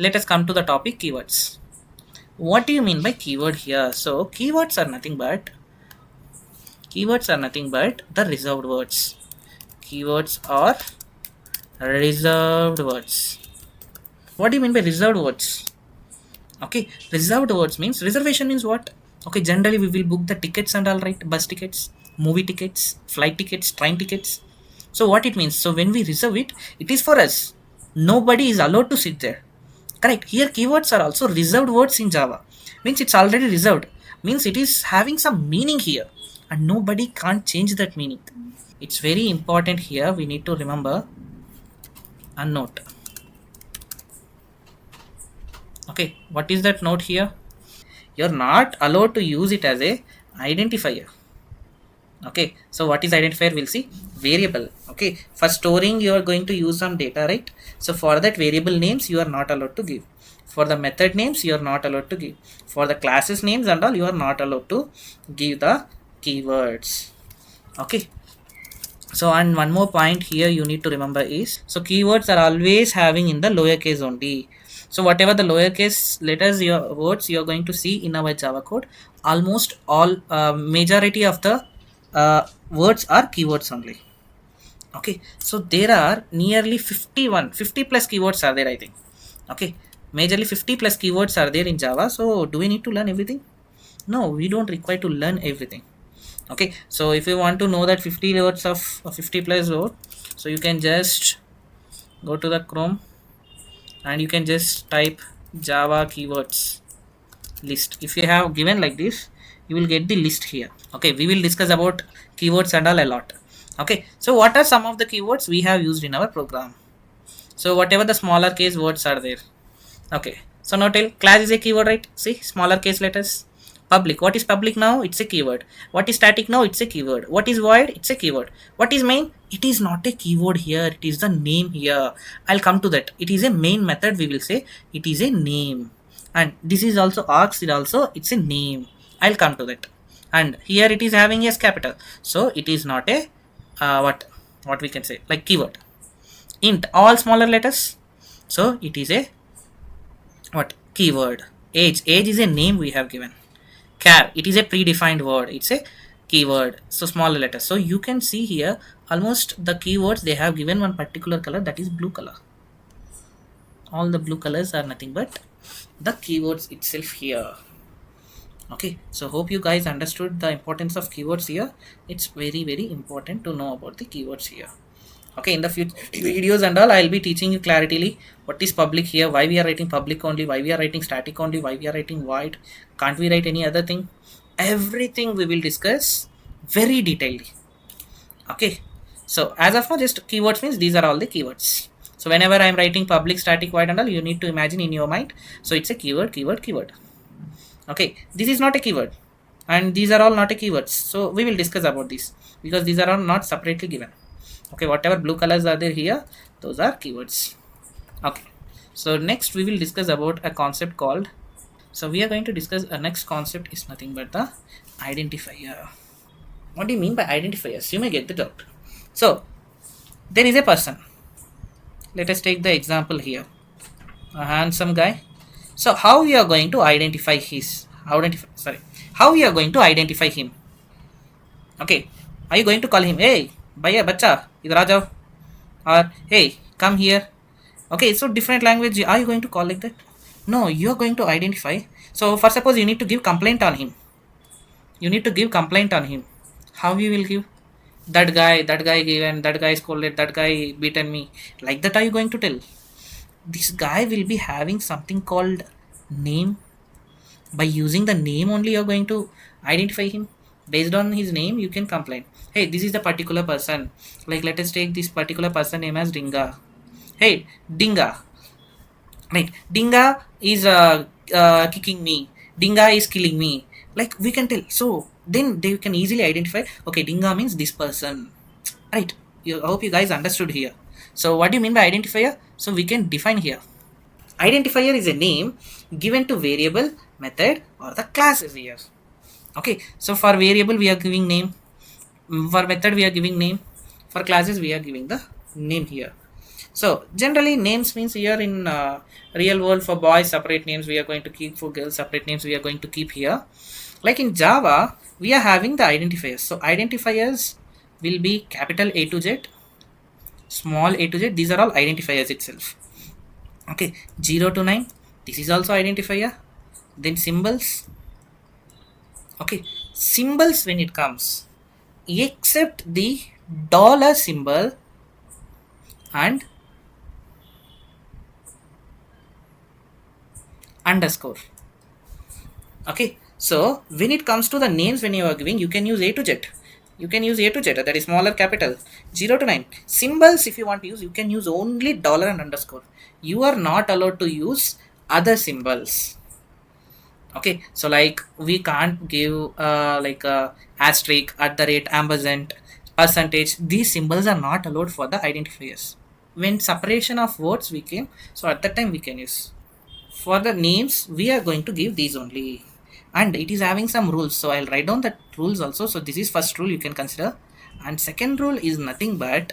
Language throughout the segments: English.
let us come to the topic keywords. What do you mean by keyword here? So keywords are nothing but the reserved words. Keywords are reserved words. What do you mean by reserved words? Okay, reserved words means reservation means what? Okay, generally we will book the tickets and all, right? Bus tickets, movie tickets, flight tickets, train tickets. So what it means, so when we reserve it, it is for us. Nobody is allowed to sit there. Correct. Here keywords are also reserved words in Java. Means it's already reserved. Means it is having some meaning here, and nobody can't change that meaning. It's very important here. We need to remember a note. Okay, what is that note here? You're not allowed to use it as a identifier. Okay, so what is identifier? We'll see. Variable. Okay, for storing you are going to use some data, right? So for that, variable names you are not allowed to give. For the method names you are not allowed to give. For the classes names and all, you are not allowed to give the keywords. Okay, so and one more point here you need to remember is, so keywords are always having in the lowercase only. So whatever the lowercase letters, your words you are going to see in our Java code, almost all majority of the words are keywords only. Okay, so there are nearly 50 plus keywords are there, I think. Okay, majorly 50 plus keywords are there in Java. So do we need to learn everything? No, we don't require to learn everything. Okay, so if you want to know that 50 words of 50 plus word, so you can just go to the Chrome and you can just type Java keywords list. If you have given like this, you will get the list here. Okay, we will discuss about keywords and all a lot. Okay, so what are some of the keywords we have used in our program? So whatever the smaller case words are there. Okay, so now tell, class is a keyword, right? See, smaller case letters. Public, what is public now? It's a keyword. What is static now? It's a keyword. What is void? It's a keyword. What is main? It is not a keyword here, it is the name here. I'll come to that. It is a main method, we will say it is a name. And this is also args, it also it's a name. I'll come to that. And here it is having a capital, so it is not a what we can say like keyword. Int, all smaller letters, so it is a what keyword. Age is a name we have given. Char, it is a predefined word, it's a keyword, so smaller letters. So you can see here almost the keywords they have given one particular color, that is blue color. All the blue colors are nothing but the keywords itself here. Okay, so hope you guys understood the importance of keywords here. It's very important to know about the keywords here. Okay, in the future videos and all, I'll be teaching you clarity what is public here, why we are writing public only, why we are writing static only, why we are writing void, can't we write any other thing. Everything we will discuss very detailedly. Okay, so as of now, just keywords means these are all the keywords. So whenever I'm writing public, static, void and all, you need to imagine in your mind, so it's a keyword. Okay, this is not a keyword and these are all not a keywords, so we will discuss about this because these are all not separately given. Okay, whatever blue colors are there here, those are keywords. Okay, so next we will discuss about a concept called, so we are going to discuss a next concept is nothing but the identifier. What do you mean by identifiers? You may get the doubt. So there is a person, let us take the example here, a handsome guy. So how we are going to identify how we are going to identify him? Okay, are you going to call him, hey bhaiya bacha idhar aa jao, or hey come here? Okay, so different language, are you going to call like that? No, you are going to identify. So for suppose you need to give complaint on him, how you will give? That guy given, that guy scolded, that guy beaten me, like that are you going to tell? This guy will be having something called name. By using the name only you're going to identify him. Based on his name you can complain, hey this is the particular person. Like let us take this particular person name as Dinga. Hey Dinga, right? Dinga is kicking me, Dinga is killing me, like we can tell. So then they can easily identify, okay Dinga means this person, right? I hope you guys understood here. So what do you mean by identifier? So we can define here, identifier is a name given to variable, method or the class is here. Okay, so for variable we are giving name, for method we are giving name, for classes we are giving the name here. So generally names means here in real world, for boys separate names we are going to keep, for girls separate names we are going to keep here. Like in Java we are having the identifiers. So identifiers will be capital A to Z, small a to Z. These are all identifiers itself. Okay, 0 to 9, this is also identifier. Then symbols. Okay, symbols when it comes, except the dollar symbol and underscore. Okay, so when it comes to the names, when you are giving, you can use A to Z. You can use A to Z, that is smaller capital. 0 to 9 symbols, if you want to use, you can use only dollar and underscore. You are not allowed to use other symbols. Okay, so like we can't give like asterisk, at the rate, ampersand, percentage. These symbols are not allowed for the identifiers. When separation of words we came, so at that time we can use. For the names we are going to give these only, and it is having some rules, so I'll write down the rules also. So this is first rule you can consider, and second rule is nothing but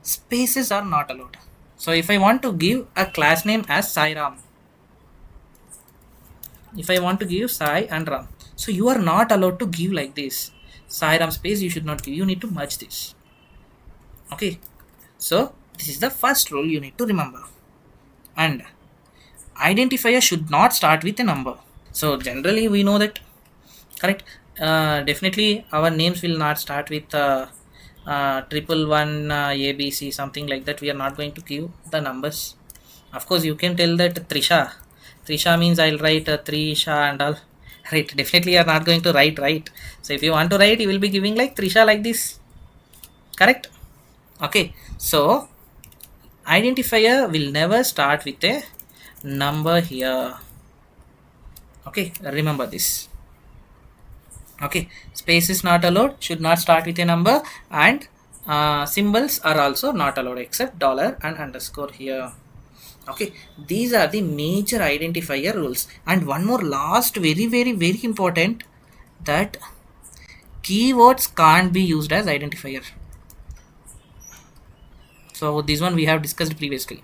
spaces are not allowed. So if I want to give a class name as Sairam, if I want to give Sai and Ram, so you are not allowed to give like this. Sai Ram space you should not give, you need to merge this. Okay, so this is the first rule you need to remember. And identifier should not start with a number. So generally we know that, correct? Definitely our names will not start with triple one ABC, something like that. We are not going to give the numbers. Of course you can tell that Trisha means I'll write Trisha and all. Right, definitely you are not going to write, right? So if you want to write, you will be giving like Trisha like this, correct? Okay, so identifier will never start with a number here. Okay, remember this. Okay, space is not allowed, should not start with a number, and symbols are also not allowed except dollar and underscore here. Okay, these are the major identifier rules. And one more last, very important, that keywords can't be used as identifier. So this one we have discussed previously,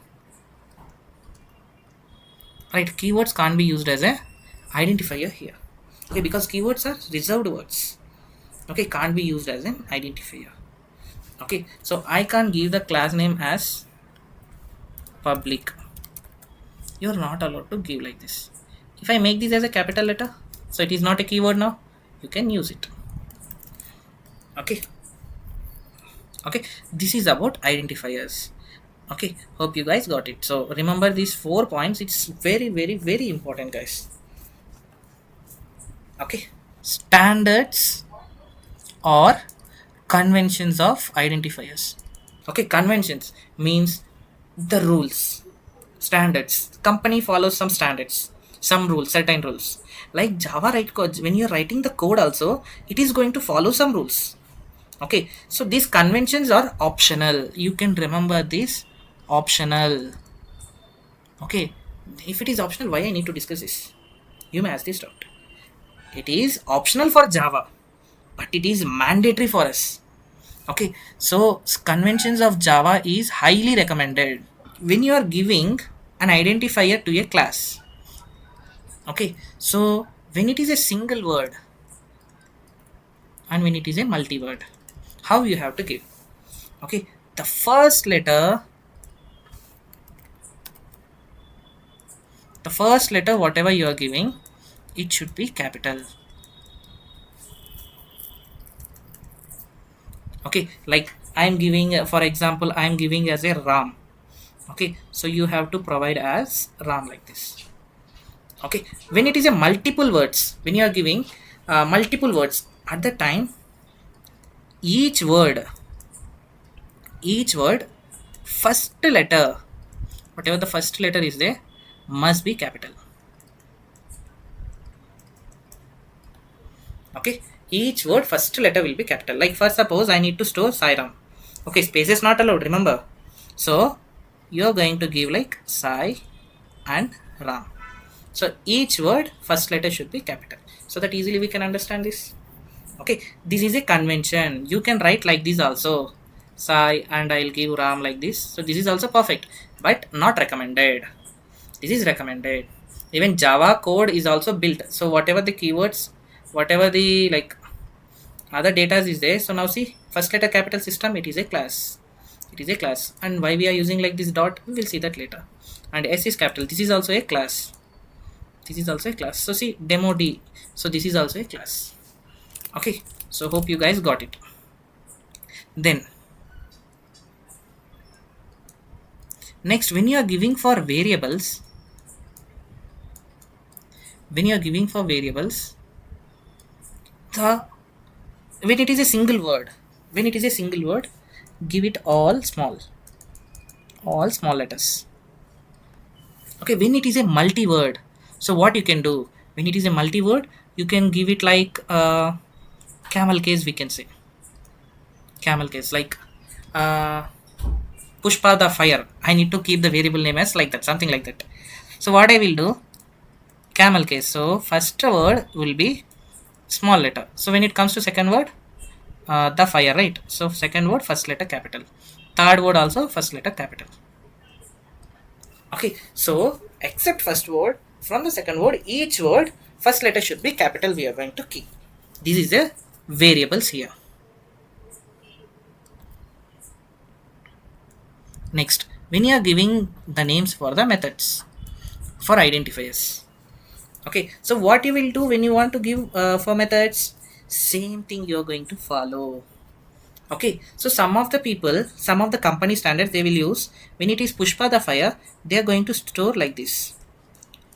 right? Keywords can't be used as a identifier here. Okay, because keywords are reserved words. Okay, can't be used as an identifier. Okay, so I can't give the class name as public. You're not allowed to give like this. If I make this as a capital letter, so it is not a keyword now, you can use it. Okay, okay, this is about identifiers. Okay, hope you guys got it. So remember these 4 points, it's very important, guys. Okay, standards or conventions of identifiers. Okay, conventions means the rules, standards. Company follows some standards, some rules, certain rules. Like Java write code, when you're writing the code also, it is going to follow some rules. Okay, so these conventions are optional. You can remember this, optional. Okay, if it is optional, why I need to discuss this? You may ask this doubt. It is optional for Java, but it is mandatory for us. Okay, so conventions of Java is highly recommended when you are giving an identifier to a class. Okay, so when it is a single word and when it is a multi-word, how you have to give? Okay, the first letter whatever you are giving, it should be capital. Okay, like I am giving, for example, I am giving as a Ram. Okay, so you have to provide as Ram like this. Okay, when it is a multiple words, when you are giving multiple words, at the time each word first letter, whatever the first letter is there, must be capital. Okay, each word first letter will be capital. Like first, suppose I need to store Sairam. Okay, space is not allowed, remember. So you're going to give like Sai and Ram. So each word first letter should be capital, so that easily we can understand this. Okay, this is a convention. You can write like this also. Sai, and I'll give Ram like this. So this is also perfect, but not recommended. This is recommended. Even Java code is also built. So whatever the keywords, whatever the like other data is there. So now see, first letter capital system, it is a class. It is a class. And why we are using like this dot, we will see that later. And S is capital. This is also a class. This is also a class. So see, demo D. So this is also a class. Okay. So hope you guys got it. Then next, when you are giving for variables, when you are giving for variables, the when it is a single word, when it is a single word, give it all small letters. Okay, when it is a multi-word, so what you can do, when it is a multi-word, you can give it like camel case, we can say camel case, like uh, Pushpa the fire. I need to keep the variable name as like that, something like that. So what I will do, camel case. So first word will be small letter. So when it comes to second word, the fire, right? So second word, first letter capital. Third word also first letter capital. Okay, so except first word, from the second word, each word first letter should be capital. We are going to keep. This is the variables here. Next, when you are giving the names for the methods for identifiers. Okay, so what you will do when you want to give for methods, same thing you are going to follow. Okay, so some of the people, some of the company standards they will use, when it is Pushpa the fire, they are going to store like this.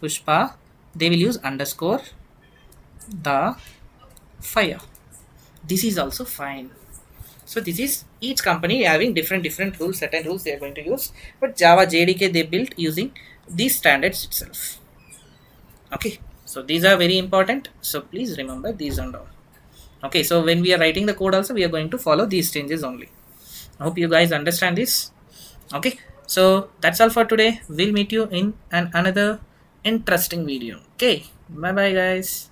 Pushpa, they will use underscore the fire. This is also fine. So this is each company having different rules, certain rules they are going to use. But Java JDK they built using these standards itself. Okay, so these are very important. So please remember these and all. Okay, so when we are writing the code also, we are going to follow these changes only. I hope you guys understand this. Okay, so that's all for today. We'll meet you in another interesting video. Okay, bye bye guys.